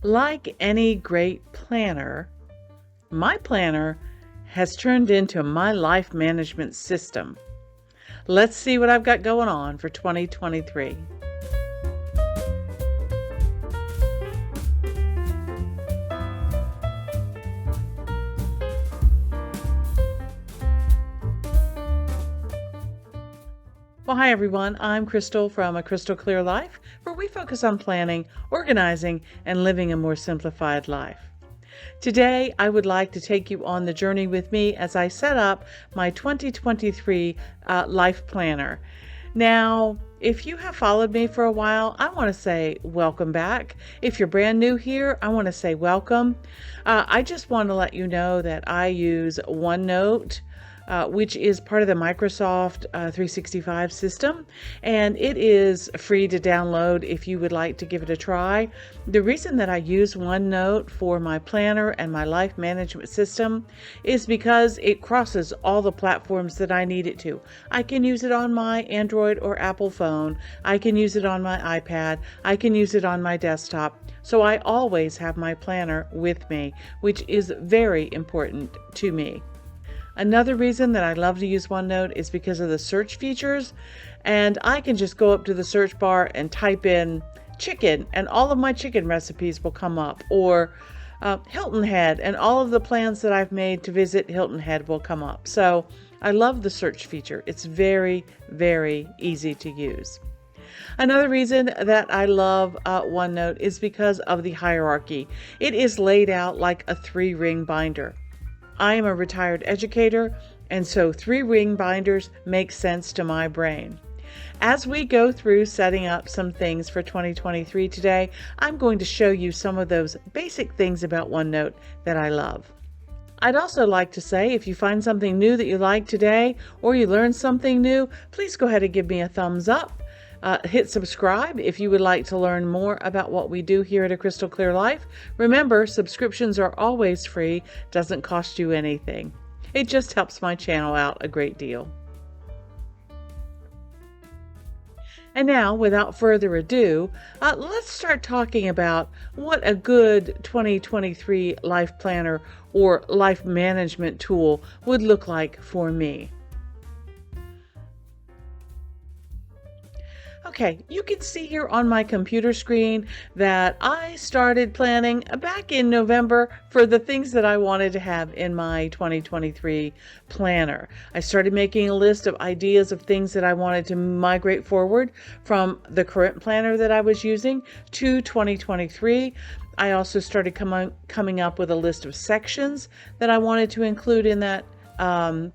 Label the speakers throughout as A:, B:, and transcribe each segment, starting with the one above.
A: Like any great planner, my planner has turned into my life management system. Let's see what I've got going on for 2023. Well, hi everyone. I'm Crystal from A Crystal Clear Life, where we focus on planning, organizing, and living a more simplified life. Today, I would like to take you on the journey with me as I set up my 2023 life planner. Now, if you have followed me for a while, I want to say welcome back. If you're brand new here, I want to say welcome. I just want to let you know that I use OneNote, which is part of the Microsoft 365 system, and it is free to download if you would like to give it a try. The reason that I use OneNote for my planner and my life management system is because it crosses all the platforms that I need it to. I can use it on my Android or Apple phone. I can use it on my iPad. I can use it on my desktop. So I always have my planner with me, which is very important to me. Another reason that I love to use OneNote is because of the search features, and I can just go up to the search bar and type in chicken, and all of my chicken recipes will come up, or Hilton Head, and all of the plans that I've made to visit Hilton Head will come up. So I love the search feature. It's very, very easy to use. Another reason that I love OneNote is because of the hierarchy. It is laid out like a 3-ring binder. I am a retired educator, and so 3-ring binders make sense to my brain. As we go through setting up some things for 2023 today, I'm going to show you some of those basic things about OneNote that I love. I'd also like to say, if you find something new that you like today, or you learn something new, please go ahead and give me a thumbs up. Hit subscribe if you would like to learn more about what we do here at A Crystal Clear Life. Remember, subscriptions are always free, doesn't cost you anything. It just helps my channel out a great deal. And now, without further ado, let's start talking about what a good 2023 life planner or life management tool would look like for me. Okay, you can see here on my computer screen that I started planning back in November for the things that I wanted to have in my 2023 planner. I started making a list of ideas of things that I wanted to migrate forward from the current planner that I was using to 2023. I also started coming up with a list of sections that I wanted to include in that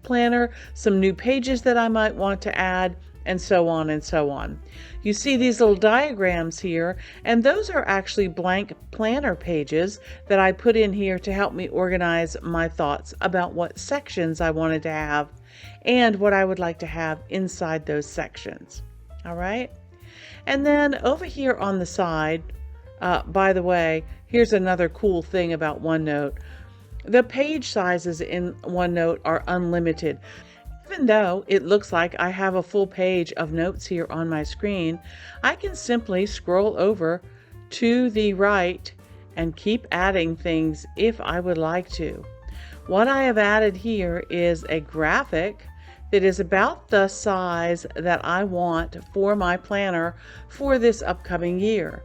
A: planner, some new pages that I might want to add, and so on and so on. You see these little diagrams here, and those are actually blank planner pages that I put in here to help me organize my thoughts about what sections I wanted to have and what I would like to have inside those sections. All right. And then over here on the side, by the way, here's another cool thing about OneNote. The page sizes in OneNote are unlimited. Even though it looks like I have a full page of notes here on my screen, I can simply scroll over to the right and keep adding things if I would like to. What I have added here is a graphic that is about the size that I want for my planner for this upcoming year.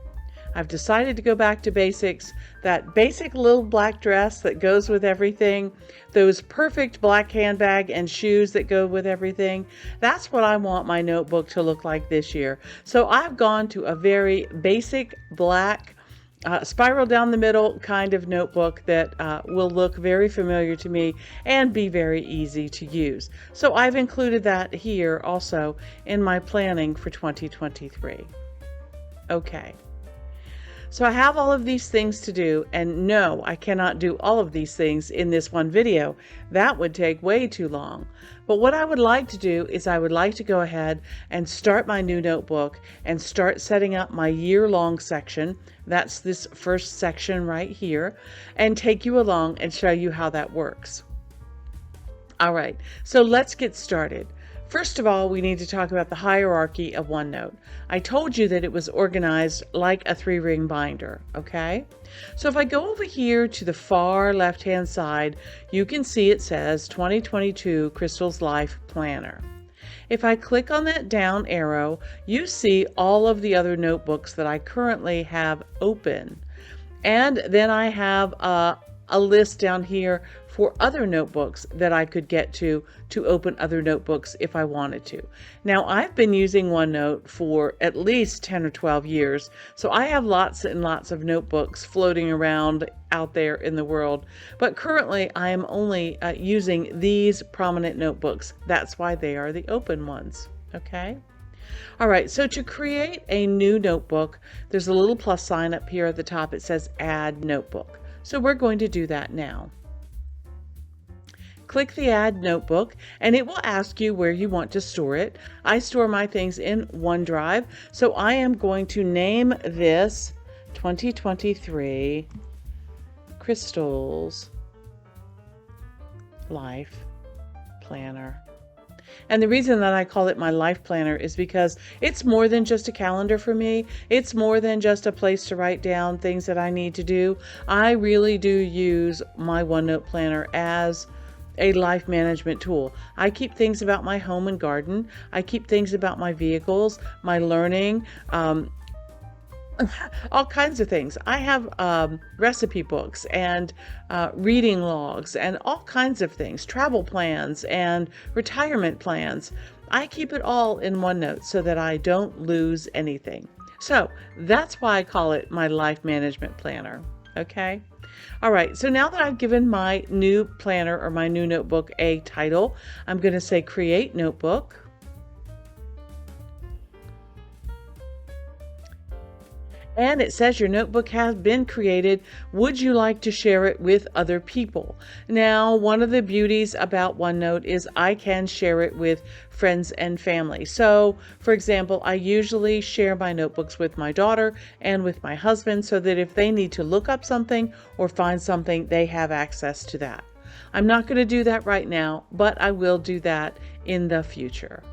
A: I've decided to go back to basics, that basic little black dress that goes with everything, those perfect black handbag and shoes that go with everything. That's what I want my notebook to look like this year. So I've gone to a very basic black spiral down the middle kind of notebook that will look very familiar to me and be very easy to use. So I've included that here also in my planning for 2023. Okay. So I have all of these things to do, and no, I cannot do all of these things in this one video. That would take way too long. But what I would like to do is I would like to go ahead and start my new notebook and start setting up my year-long section. That's this first section right here, and take you along and show you how that works. All right, so let's get started. First of all, we need to talk about the hierarchy of OneNote. I told you that it was organized like a 3-ring binder, okay? So if I go over here to the far left-hand side, you can see it says 2022 Crystal's Life Planner. If I click on that down arrow, you see all of the other notebooks that I currently have open. And then I have a list down here for other notebooks that I could get to open other notebooks if I wanted to. Now, I've been using OneNote for at least 10 or 12 years, so I have lots and lots of notebooks floating around out there in the world, but currently I am only using these prominent notebooks. That's why they are the open ones, okay? All right, so to create a new notebook, there's a little plus sign up here at the top. It says Add Notebook. So we're going to do that now. Click the Add Notebook, and it will ask you where you want to store it. I store my things in OneDrive, so I am going to name this 2023 Crystal's Life Planner. And the reason that I call it my life planner is because it's more than just a calendar for me. It's more than just a place to write down things that I need to do. I really do use my OneNote planner as a life management tool. I keep things about my home and garden. I keep things about my vehicles, my learning, all kinds of things. I have recipe books and reading logs and all kinds of things, travel plans and retirement plans. I keep it all in OneNote so that I don't lose anything. So that's why I call it my life management planner. Okay. All right. So now that I've given my new planner or my new notebook a title, I'm going to say Create Notebook. And it says your notebook has been created. Would you like to share it with other people? Now, one of the beauties about OneNote is I can share it with friends and family. So, for example, I usually share my notebooks with my daughter and with my husband so that if they need to look up something or find something, they have access to that. I'm not going to do that right now, but I will do that in the future.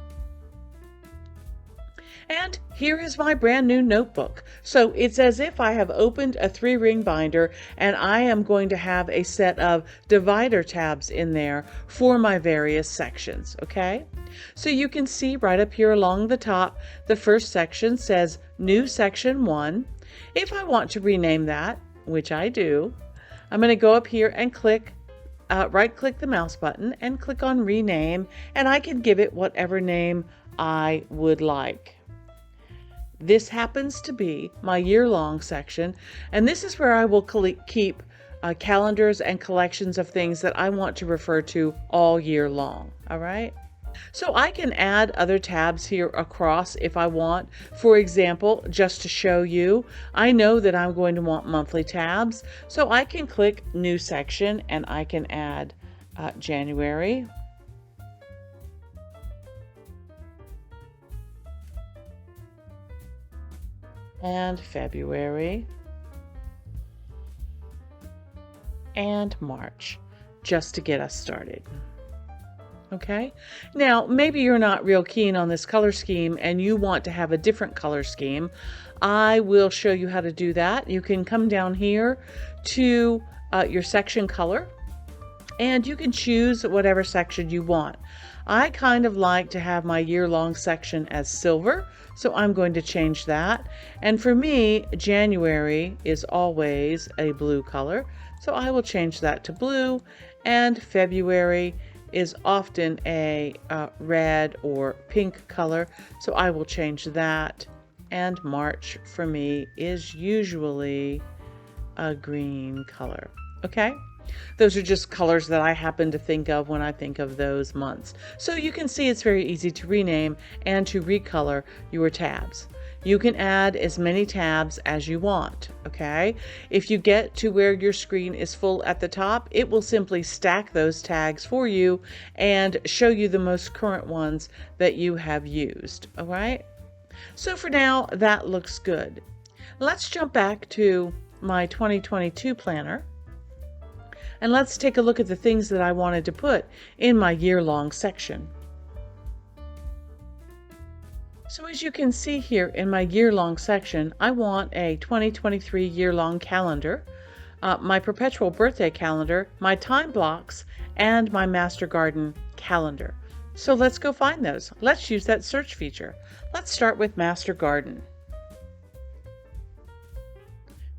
A: And here is my brand new notebook. So it's as if I have opened a 3-ring binder and I am going to have a set of divider tabs in there for my various sections, okay? So you can see right up here along the top, the first section says New Section 1. If I want to rename that, which I do, I'm going to go up here and click right-click the mouse button and click on Rename, and I can give it whatever name I would like. This happens to be my year-long section, and this is where I will keep calendars and collections of things that I want to refer to all year long, all right? So I can add other tabs here across if I want. For example, just to show you, I know that I'm going to want monthly tabs, so I can click New Section and I can add January, and February, and March, just to get us started. Okay, now maybe you're not real keen on this color scheme and you want to have a different color scheme. I will show you how to do that. You can come down here to your section color and you can choose whatever section you want. I kind of like to have my year-long section as silver, so I'm going to change that. And for me, January is always a blue color, so I will change that to blue. And February is often a red or pink color, so I will change that. And March for me is usually a green color. Okay? Those are just colors that I happen to think of when I think of those months. So you can see it's very easy to rename and to recolor your tabs. You can add as many tabs as you want, okay? If you get to where your screen is full at the top, it will simply stack those tags for you and show you the most current ones that you have used, all right? So for now, that looks good. Let's jump back to my 2022 planner. And let's take a look at the things that I wanted to put in my year-long section. So as you can see here in my year-long section, I want a 2023 year-long calendar, my perpetual birthday calendar, my time blocks, and my master garden calendar. So let's go find those. Let's use that search feature. Let's start with master garden.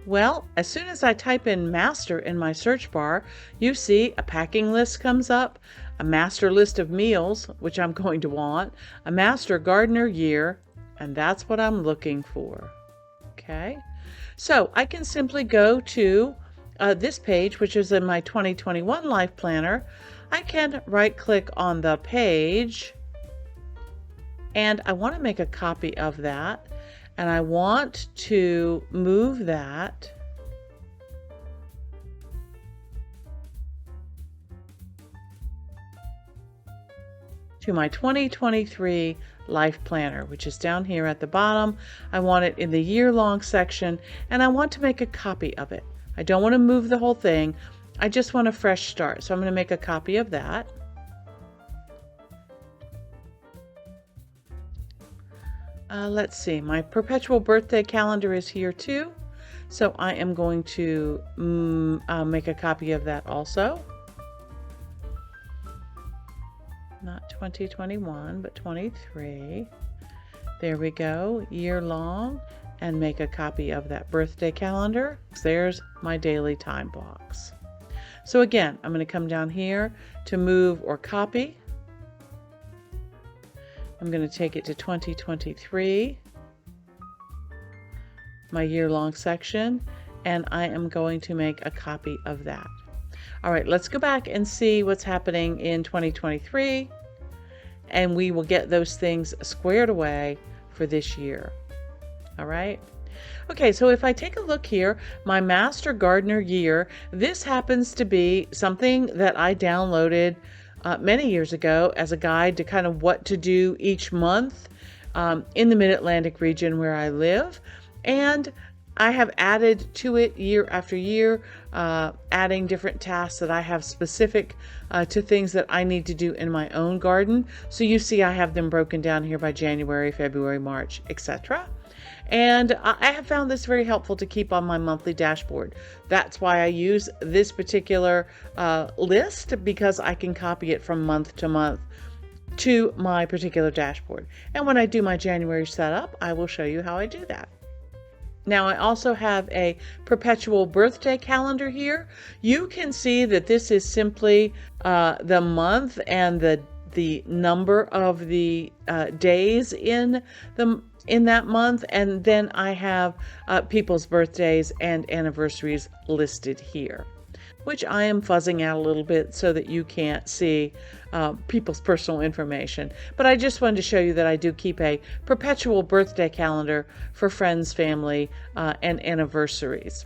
A: Well, as soon as I type in master in my search bar, you see a packing list comes up, a master list of meals, which I'm going to want, a master gardener year, and that's what I'm looking for. Okay, so I can simply go to this page, which is in my 2021 Life Planner. I can right click on the page, and I want to make a copy of that. And I want to move that to my 2023 Life Planner, which is down here at the bottom. I want it in the year-long section, and I want to make a copy of it. I don't want to move the whole thing. I just want a fresh start. So I'm going to make a copy of that. Let's see, my perpetual birthday calendar is here too, so I am going to make a copy of that also. Not 2021, but 23. There we go, year long, and make a copy of that birthday calendar. There's my daily time blocks. So again, I'm going to come down here to move or copy. I'm going to take it to 2023, my year-long section, and I am going to make a copy of that. All right, let's go back and see what's happening in 2023, and we will get those things squared away for this year. All right. Okay, so if I take a look here, my Master Gardener year, this happens to be something that I downloaded many years ago as a guide to kind of what to do each month in the Mid-Atlantic region where I live. And I have added to it year after year, adding different tasks that I have specific to things that I need to do in my own garden. So you see I have them broken down here by January, February, March, etc. And I have found this very helpful to keep on my monthly dashboard. That's why I use this particular list, because I can copy it from month to month to my particular dashboard. And when I do my January setup, I will show you how I do that. Now I also have a perpetual birthday calendar here. You can see that this is simply the month and the number of the days in that month, and then I have people's birthdays and anniversaries listed here, which I am fuzzing out a little bit so that you can't see people's personal information. But I just wanted to show you that I do keep a perpetual birthday calendar for friends, family, and anniversaries.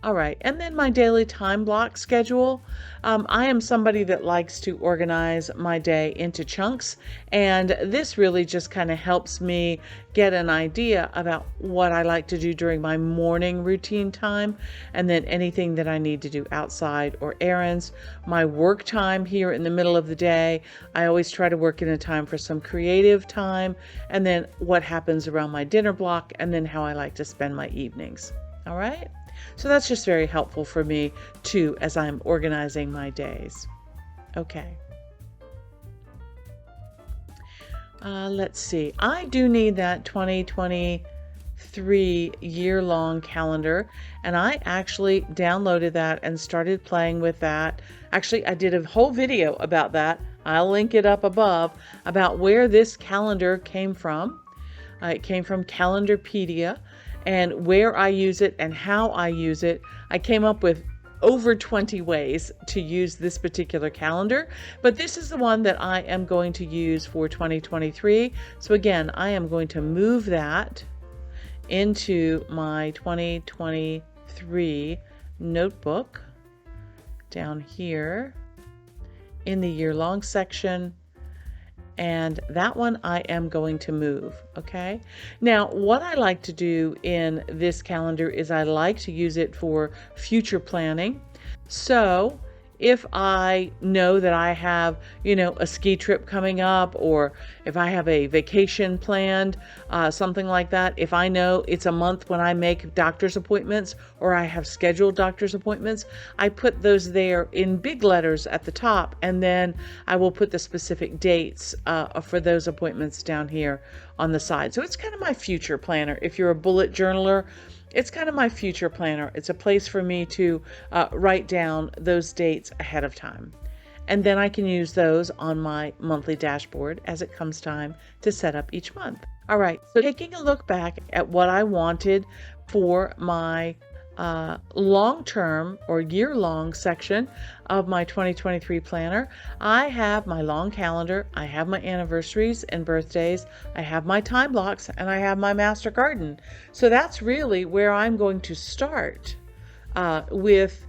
A: All right, and then my daily time block schedule. I am somebody that likes to organize my day into chunks, and this really just kind of helps me get an idea about what I like to do during my morning routine time, and then anything that I need to do outside or errands. My work time here in the middle of the day, I always try to work in a time for some creative time, and then what happens around my dinner block, and then how I like to spend my evenings. All right? So that's just very helpful for me too as I'm organizing my days. Okay. Let's see. I do need that 2023 year-long calendar, and I actually downloaded that and started playing with that. Actually, I did a whole video about that. I'll link it up above about where this calendar came from. It came from Calendarpedia. And where I use it and how I use it. I came up with over 20 ways to use this particular calendar, but this is the one that I am going to use for 2023. So again, I am going to move that into my 2023 notebook down here in the year-long section. And that one I am going to move, okay? Now, what I like to do in this calendar is I like to use it for future planning. So if I know that I have, a ski trip coming up, or if I have a vacation planned, something like that, if I know it's a month when I make doctor's appointments or I have scheduled doctor's appointments, I put those there in big letters at the top, and then I will put the specific dates for those appointments down here on the side. So it's kind of my future planner. If you're a bullet journaler, it's kind of my future planner. It's a place for me to write down those dates ahead of time. And then I can use those on my monthly dashboard as it comes time to set up each month. All right, so taking a look back at what I wanted for my long-term or year-long section of my 2023 planner, I have my long calendar, I have my anniversaries and birthdays, I have my time blocks, and I have my master garden. So that's really where I'm going to start with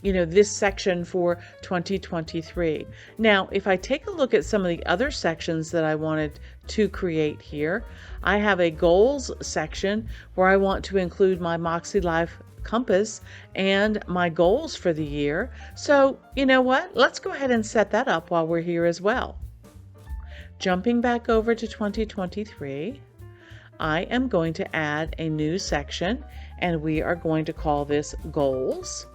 A: this section for 2023. Now, if I take a look at some of the other sections that I wanted to create here, I have a goals section where I want to include my Makse Life compass and my goals for the year. So, you know what? Let's go ahead and set that up while we're here as well. Jumping back over to 2023, I am going to add a new section, and we are going to call this goals.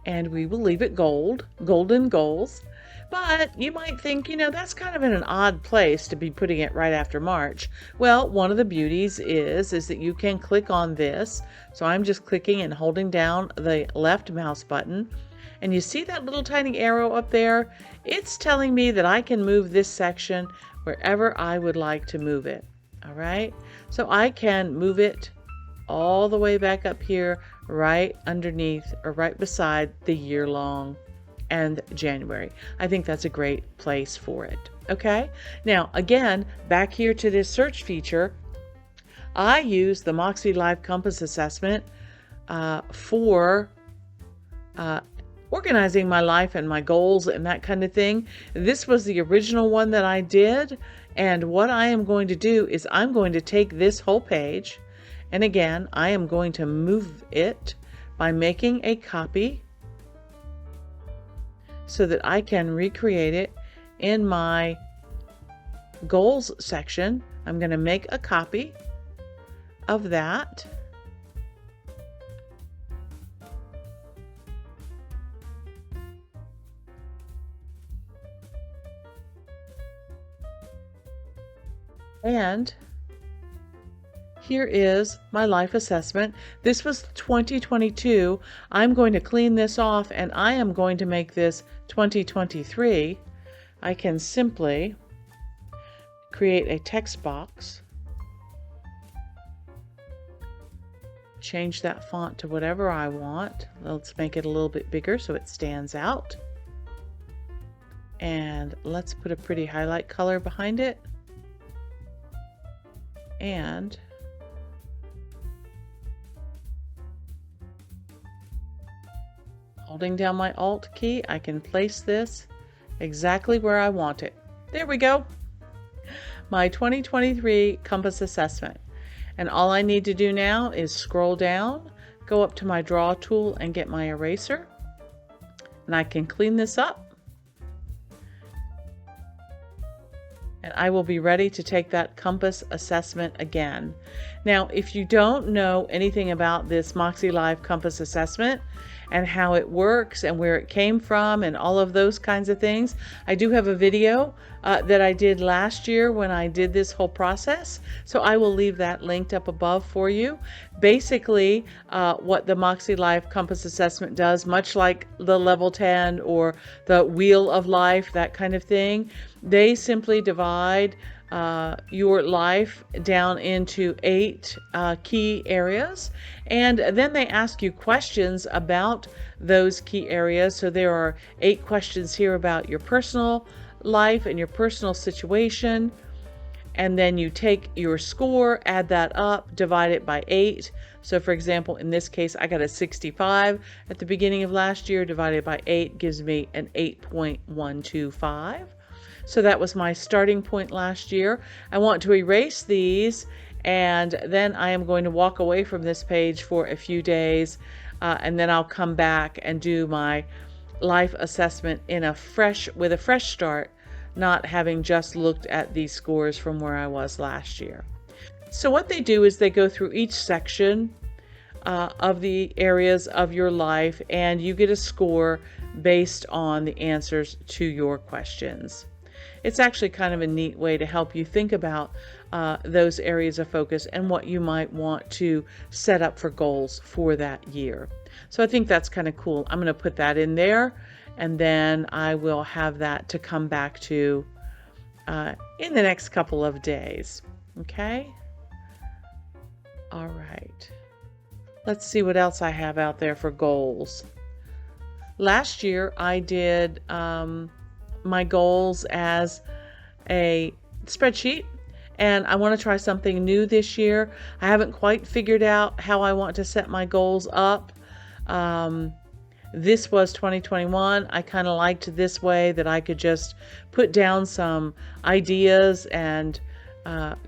A: And we will leave it golden goals. But you might think, that's kind of in an odd place to be putting it right after March. Well, one of the beauties is that you can click on this. So I'm just clicking and holding down the left mouse button. And you see that little tiny arrow up there? It's telling me that I can move this section wherever I would like to move it. All right. So I can move it all the way back up here, right underneath or right beside the year long and January. I think that's a great place for it. Okay. Now, again, back here to this search feature, I use the Makse Life Compass Assessment for organizing my life and my goals and that kind of thing. This was the original one that I did. And what I am going to do is I'm going to take this whole page, and again, I am going to move it by making a copy so that I can recreate it in my goals section. I'm going to make a copy of that. And here is my life assessment. This was 2022. I'm going to clean this off, and I am going to make this 2023. I can simply create a text box, change that font to whatever I want. Let's make it a little bit bigger so it stands out. And let's put a pretty highlight color behind it. And holding down my Alt key, I can place this exactly where I want it. There we go. My 2023 compass assessment. And all I need to do now is scroll down, go up to my draw tool and get my eraser. And I can clean this up. And I will be ready to take that compass assessment again. Now, if you don't know anything about this Makse Life compass assessment and how it works and where it came from and all of those kinds of things, I do have a video that I did last year when I did this whole process. So I will leave that linked up above for you. Basically, what the Makse Life compass assessment does, much like the level 10 or the wheel of life, that kind of thing, they simply divide your life down into 8 key areas, and then they ask you questions about those key areas. So there are 8 questions here about your personal life and your personal situation, and then you take your score, add that up, divide it by 8. So for example, in this case, I got a 65 at the beginning of last year. Divided by 8 gives me an 8.125. So that was my starting point last year. I want to erase these And then I am going to walk away from this page for a few days, and then I'll come back and do my life assessment with a fresh start, not having just looked at these scores from where I was last year. So what they do is they go through each section of the areas of your life, and you get a score based on the answers to your questions. It's actually kind of a neat way to help you think about those areas of focus and what you might want to set up for goals for that year. So I think that's kind of cool. I'm going to put that in there, and then I will have that to come back to in the next couple of days. Okay? All right. Let's see what else I have out there for goals. Last year I did my goals as a spreadsheet, and I want to try something new this year. I haven't quite figured out how I want to set my goals up. This was 2021. I kind of liked this way, that I could just put down some ideas and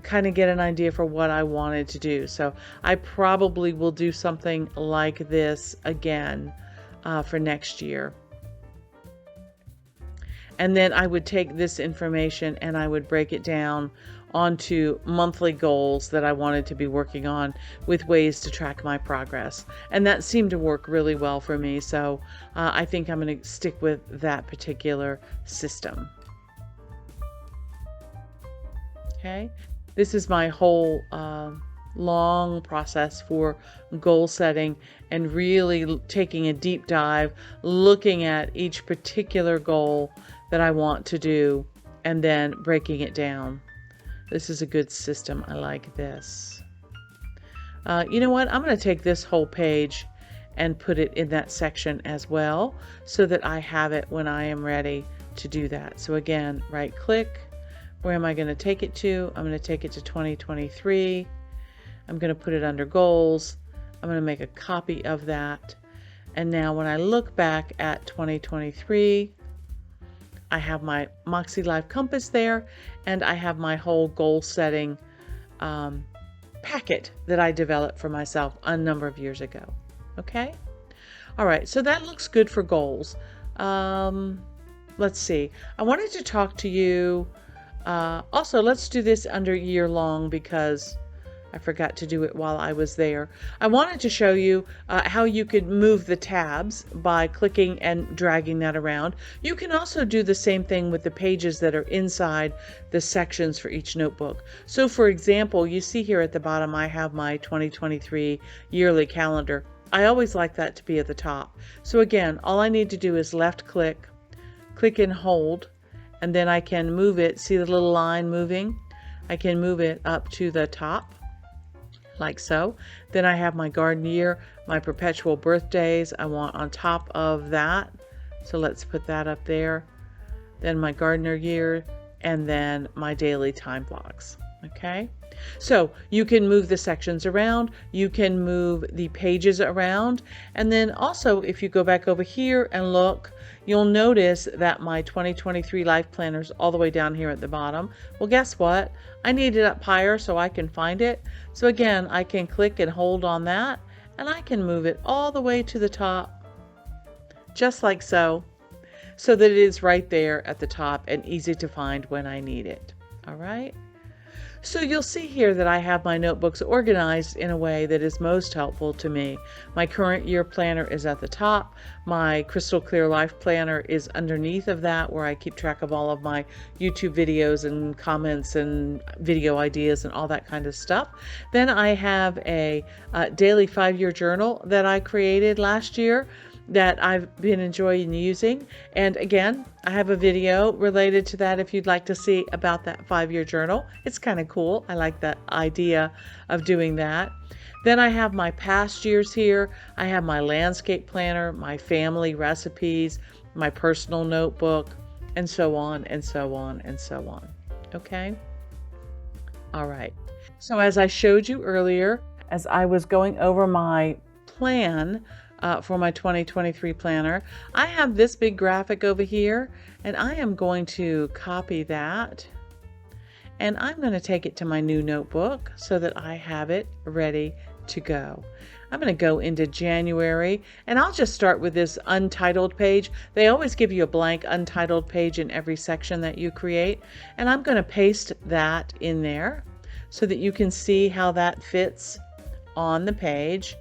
A: kind of get an idea for what I wanted to do. So I probably will do something like this again for next year. And then I would take this information and I would break it down onto monthly goals that I wanted to be working on, with ways to track my progress. And that seemed to work really well for me. So I think I'm going to stick with that particular system. Okay, this is my whole long process for goal setting, and really taking a deep dive, looking at each particular goal that I want to do, and then breaking it down. This is a good system. I like this. You know what? I'm going to take this whole page and put it in that section as well, so that I have it when I am ready to do that. So again, right click. Where am I going to take it to? I'm going to take it to 2023. I'm going to put it under goals. I'm going to make a copy of that. And now when I look back at 2023, I have my Makse Life Compass there, and I have my whole goal setting packet that I developed for myself a number of years ago. Okay? All right, so that looks good for goals. Let's see. I wanted to talk to you. Also, let's do this under year long, because I forgot to do it while I was there. I wanted to show you how you could move the tabs by clicking and dragging that around. You can also do the same thing with the pages that are inside the sections for each notebook. So for example, you see here at the bottom, I have my 2023 yearly calendar. I always like that to be at the top. So again, all I need to do is left click, click and hold, and then I can move it. See the little line moving? I can move it up to the top, like so. Then I have my garden year, my perpetual birthdays I want on top of that. So let's put that up there. Then my gardener year, and then my daily time blocks. Okay, so you can move the sections around, you can move the pages around, and then also if you go back over here and look, you'll notice that my 2023 life planner is all the way down here at the bottom. Well, guess what? I need it up higher so I can find it. So again, I can click and hold on that, and I can move it all the way to the top, just like so, so that it is right there at the top and easy to find when I need it. All right. So you'll see here that I have my notebooks organized in a way that is most helpful to me. My current year planner is at the top. My crystal clear life planner is underneath of that, where I keep track of all of my YouTube videos and comments and video ideas and all that kind of stuff. Then I have a daily 5-year journal that I created last year that I've been enjoying using. And again, I have a video related to that if you'd like to see about that 5-year journal. It's kind of cool. I like the idea of doing that. Then I have my past years here. I have my landscape planner, my family recipes, my personal notebook, and so on and so on and so on. Okay? All right. So as I showed you earlier, as I was going over my plan for my 2023 planner, I have this big graphic over here, and I am going to copy that and I'm going to take it to my new notebook so that I have it ready to go. I'm going to go into January, and I'll just start with this untitled page. They always give you a blank untitled page in every section that you create, and I'm going to paste that in there so that you can see how that fits on the page.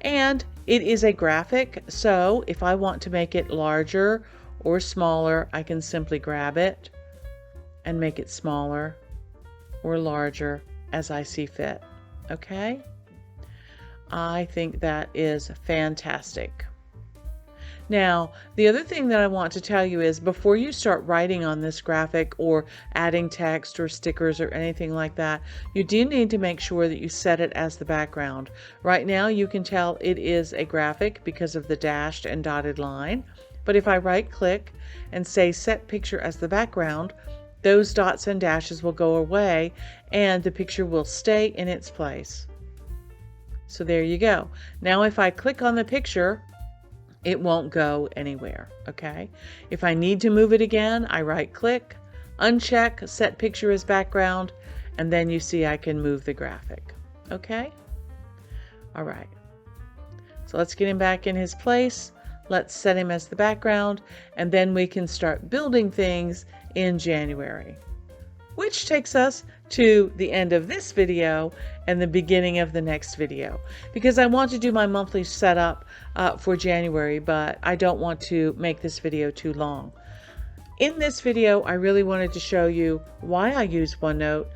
A: And it is a graphic, so if I want to make it larger or smaller, I can simply grab it and make it smaller or larger as I see fit. Okay? I think that is fantastic. Now, the other thing that I want to tell you is before you start writing on this graphic or adding text or stickers or anything like that, you do need to make sure that you set it as the background. Right now you can tell it is a graphic because of the dashed and dotted line. But if I right click and say set picture as the background, those dots and dashes will go away and the picture will stay in its place. So there you go. Now if I click on the picture, it won't go anywhere, okay? If I need to move it again, I right click, uncheck, set picture as background, and then you see I can move the graphic, okay? All right, so let's get him back in his place. Let's set him as the background, and then we can start building things in January. Which takes us to the end of this video and the beginning of the next video, because I want to do my monthly setup for January, but I don't want to make this video too long. In this video, I really wanted to show you why I use OneNote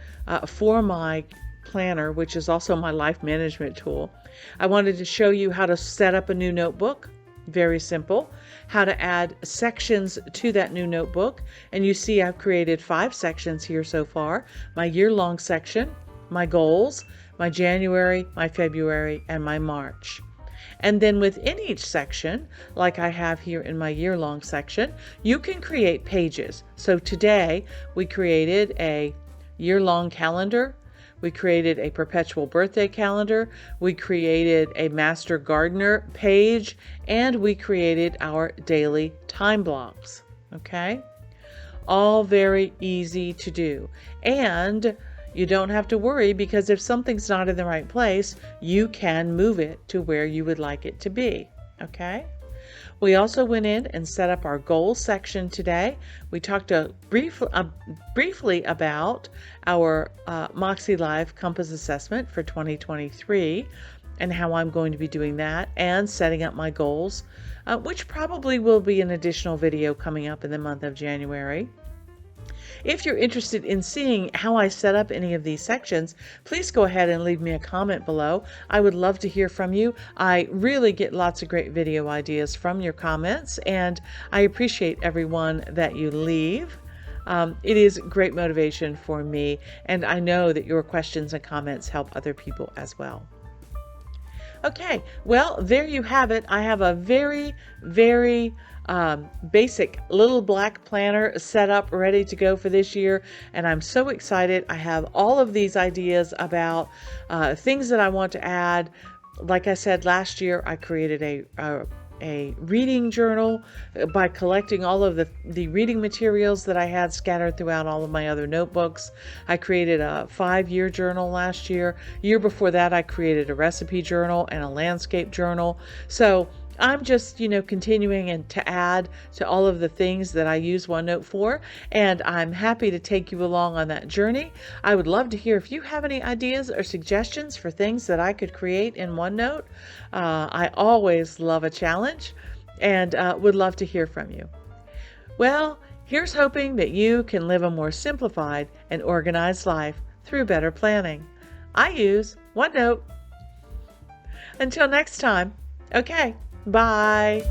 A: for my planner, which is also my life management tool. I wanted to show you how to set up a new notebook. Very simple. How to add sections to that new notebook. And you see I've created 5 sections here so far. My year-long section, my goals, my January, my February, and my March. And then within each section, like I have here in my year-long section, you can create pages. So today we created a year-long calendar. We created a perpetual birthday calendar, we created a master gardener page, and we created our daily time blocks, okay? All very easy to do. And you don't have to worry, because if something's not in the right place, you can move it to where you would like it to be, okay? We also went in and set up our goals section today. We talked briefly about our Makse Live Compass Assessment for 2023 and how I'm going to be doing that and setting up my goals, which probably will be an additional video coming up in the month of January. If you're interested in seeing how I set up any of these sections, please go ahead and leave me a comment below. I would love to hear from you. I really get lots of great video ideas from your comments, and I appreciate everyone that you leave. It is great motivation for me, and I know that your questions and comments help other people as well. Okay, well, there you have it. I have a very, very basic little black planner set up, ready to go for this year, and I'm so excited. I have all of these ideas about things that I want to add. Like I said, last year I created a reading journal by collecting all of the reading materials that I had scattered throughout all of my other notebooks. I created a 5-year journal last year. Year before that, I created a recipe journal and a landscape journal. So I'm just, continuing to add to all of the things that I use OneNote for, and I'm happy to take you along on that journey. I would love to hear if you have any ideas or suggestions for things that I could create in OneNote. I always love a challenge and would love to hear from you. Well, here's hoping that you can live a more simplified and organized life through better planning. I use OneNote. Until next time, okay. Bye.